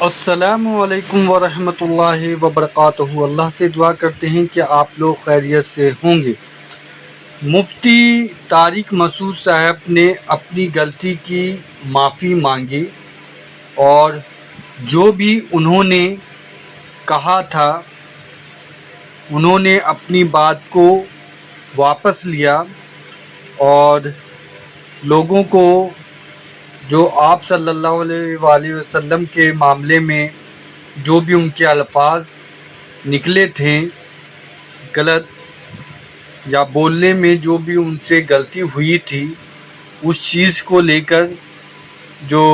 السلام علیکم ورحمۃ اللہ وبرکاتہ۔ اللہ سے دعا کرتے ہیں کہ آپ لوگ خیریت سے ہوں گے۔ مفتی طارق مسعود صاحب نے اپنی غلطی کی معافی مانگی اور جو بھی انہوں نے کہا تھا انہوں نے اپنی بات کو واپس لیا اور لوگوں کو جو آپ صلی اللہ علیہ وآلہ وسلم کے معاملے میں جو بھی ان کے الفاظ نکلے تھے غلط یا بولنے میں جو بھی ان سے غلطی ہوئی تھی اس چیز کو لے کر جو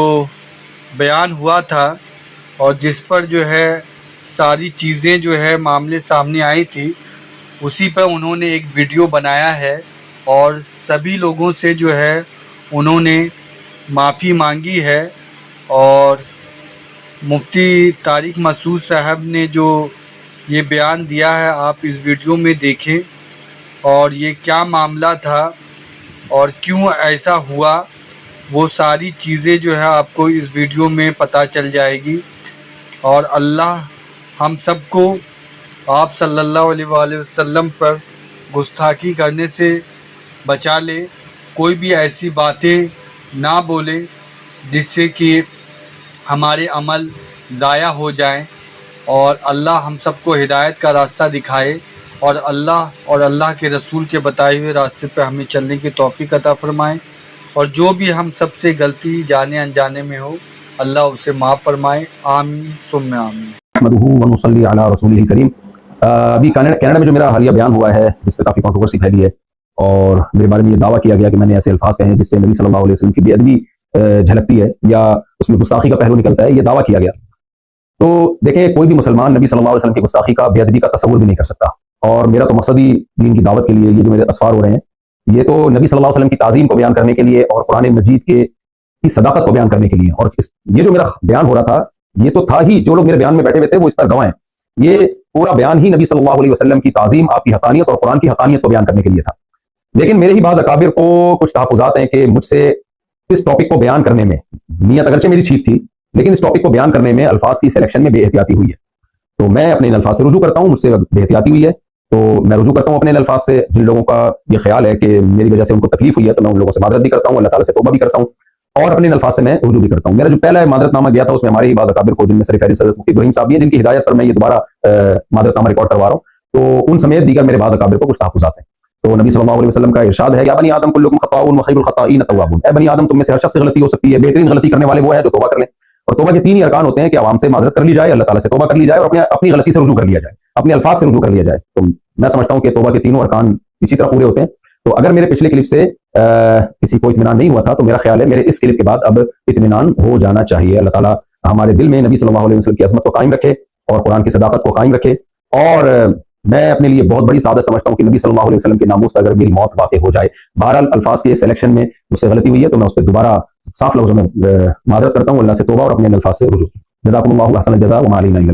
بیان ہوا تھا اور جس پر جو ہے ساری چیزیں جو ہے معاملے سامنے آئی تھی اسی پر انہوں نے ایک ویڈیو بنایا ہے اور سبھی لوگوں سے جو ہے انہوں نے معافی مانگی ہے۔ اور مفتی طارق مسعود صاحب نے جو یہ بیان دیا ہے آپ اس ویڈیو میں دیکھیں اور یہ کیا معاملہ تھا اور کیوں ایسا ہوا وہ ساری چیزیں جو ہے آپ کو اس ویڈیو میں پتہ چل جائے گی۔ اور اللہ ہم سب کو آپ صلی اللہ علیہ وآلہ وسلم پر گستاخی کرنے سے بچا لے، کوئی بھی ایسی باتیں نہ بولے جس سے کہ ہمارے عمل ضائع ہو جائیں، اور اللہ ہم سب کو ہدایت کا راستہ دکھائے اور اللہ کے رسول کے بتائے ہوئے راستے پہ ہمیں چلنے کی توفیق عطا فرمائے، اور جو بھی ہم سب سے غلطی جانے انجانے میں ہو اللہ اسے معاف فرمائے، آمین ثم آمین۔ نحمدہ ونصلی علی رسولہ الکریم۔ ابھی کینیڈا میں جو میرا حالیہ بیان ہوا ہے جس پہ کافی کنٹروورسی پھیلی ہے اور میرے بارے میں یہ دعویٰ کیا گیا کہ میں نے ایسے الفاظ کہے ہیں جس سے نبی صلی اللہ علیہ وسلم کی بے ادبی جھلکتی ہے یا اس میں گستاخی کا پہلو نکلتا ہے، یہ دعویٰ کیا گیا۔ تو دیکھیں، کوئی بھی مسلمان نبی صلی اللہ علیہ وسلم کی گستاخی کا، بے ادبی کا تصور بھی نہیں کر سکتا، اور میرا تو مقصد ہی دین کی دعوت کے لیے یہ جو میرے اسفار ہو رہے ہیں یہ تو نبی صلی اللہ علیہ وسلم کی تعظیم کو بیان کرنے کے لیے اور قرآن مجید کی صداقت کو بیان کرنے کے لیے، اور یہ جو میرا بیان ہو رہا تھا یہ تو تھا ہی، جو لوگ میرے بیان میں بیٹھے ہوئے تھے وہ اس پر گواہ ہیں، یہ پورا بیان ہی نبی صلی اللہ علیہ وسلم کی تعظیم، آپ کی حقانیت اور قرآن کی حقانیت کو بیان کرنے کے لیے تھا۔ لیکن میرے ہی بعض اکابر کو کچھ تحفظات ہیں کہ مجھ سے اس ٹاپک کو بیان کرنے میں، نیت اگرچہ میری ٹھیک تھی لیکن اس ٹاپک کو بیان کرنے میں الفاظ کی سلیکشن میں بے احتیاطی ہوئی ہے، تو میں اپنے ان الفاظ سے رجوع کرتا ہوں، مجھ سے بے احتیاطی ہوئی ہے تو میں رجوع کرتا ہوں اپنے ان الفاظ سے۔ جن لوگوں کا یہ خیال ہے کہ میری وجہ سے ان کو تکلیف ہوئی ہے تو میں ان لوگوں سے معذرت بھی کرتا ہوں، اللہ تعالیٰ سے توبہ بھی کرتا ہوں، اور اپنے ان الفاظ سے میں رجوع بھی کرتا ہوں۔ میرا جو پہلا معذرت نامہ گیا تھا اس میں ہمارے بعض اکابر کو، جن میں سر فہرست حضرت مفتی ابراہیم صاحب بھی ہیں، جن کی ہدایت پر میں یہ دوبارہ معذرت نامہ ریکارڈ کروا رہا ہوں، تو ان سمیت دیگر میرے بعض اکابر کو کچھ تحفظات ہیں۔ تو نبی صلی اللہ علیہ وسلم کا ارشاد ہے، یا بنی آدم کلکم خطاؤ وخیر الخطائین توابون، اے بنی آدم تم میں سے ہر شخص سے غلطی ہو سکتی ہے، بہترین غلطی کرنے والے وہ ہیں جو توبہ کر لیں۔ اور توبہ کے تین ہی ارکان ہوتے ہیں کہ عوام سے معذرت کر لی جائے، اللہ تعالیٰ سے توبہ کر لی جائے، اور اپنی غلطی سے رجوع کر لیا جائے، اپنے الفاظ سے رجوع کر لیا جائے۔ تو میں سمجھتا ہوں کہ توبہ کے تینوں ارکان اسی طرح پورے ہوتے ہیں۔ تو اگر میرے پچھلے کلپ سے کسی کو اطمینان نہیں ہوا تھا تو میرا خیال ہے میرے اس کلپ کے بعد اب اطمینان ہو جانا چاہیے۔ اللہ تعالیٰ ہمارے دل میں نبی صلی اللہ علیہ وسلم کی عظمت کو قائم رکھے اور قرآن کی صداقت کو قائم رکھے، اور میں اپنے لیے بہت بڑی سعادت سمجھتا ہوں کہ نبی صلی اللہ علیہ وسلم کے ناموس پر اگر میری موت واقع ہو جائے۔ بہرحال الفاظ کے سلیکشن میں مجھ سے غلطی ہوئی ہے تو میں اس پہ دوبارہ صاف لفظوں میں معذرت کرتا ہوں، اللہ سے توبہ اور اپنے الفاظ سے رجوع۔ جزاکم اللہ احسن الجزاء وما علینا الا